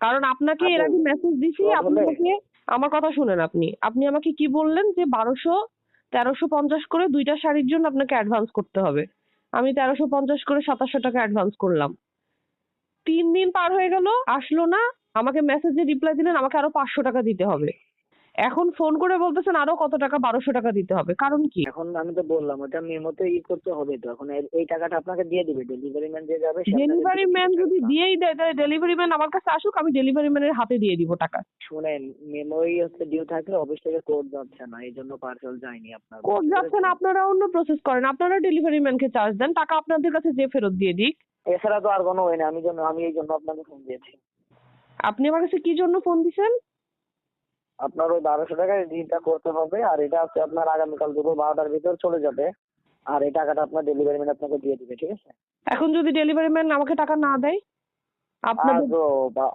কারণ আপনাকে এর আপু আগে মেসেজ দিছি, ফ্রড আপনি হলে আমাকে আমার কথা শুনেন। আপনি আমাকে কি বললেন যে ১২০০ ১৩৫০ করে ২টা শাড়ির জন্য আপনাকে অ্যাডভান্স করতে হবে। আমি ১৩৫০ করে ২৭০০ টাকা অ্যাডভান্স করলাম। ৩ দিন পার হয়ে গেল, আসলো না। আমাকে মেসেজে রিপ্লাই দিলেন আমাকে আরো ৫০০ টাকা দিতে হবে। এখন ফোন করে বলতেছেন আরো কত টাকা, ১২০০ টাকা দিতে হবে। কারণ কি? এখন আমি তো বললাম ওটা মেমোতে করতে হবে তো। এখন এই টাকাটা আপনাকে দিয়ে দিবে, ডেলিভারি ম্যান যে যাবে সে আপনাকে ডেলিভারি দিয়ে দিবে ম্যান যদি টাকাটা। দিয়েই দেয় তাহলে ডেলিভারি ম্যান আমার কাছে আসুক, আমি ডেলিভারি ম্যানের হাতে দিয়ে দিব টাকা। শুনেন, মেমোই ডিউ থাকলে অফিস থেকে কোড যাচ্ছে না, এই জন্য পার্সেল যায়নি আপনার, কোড বুঝতে যাচ্ছে না, পেরেছেন? আপনারা অন্য প্রসেস করেন, আপনারা ডেলিভারি ম্যানকে চার্জ দেন, টাকা আপনাদের কাছে যে ফেরত দিয়ে দিক। এছাড়া তো আর কোনো ওয়ে নেই, আমি এই জন্য আপনাকে ফোন দিয়েছি। আপনি আমার কাছে কি জন্য ফোন দিছেন? আপনার ওই 1200 টাকায় রিটা করতে হবে, আর এটা হচ্ছে আপনার আগামীকাল দুপুর 12টার ভিতর চলে যাবে। আর এই টাকাটা আপনার ডেলিভারি ম্যান আপনাকে দিয়ে দিবে, ঠিক আছে? এখন যদি ডেলিভারি ম্যান আমাকে টাকা না দেয়? আপনাদের আজও বা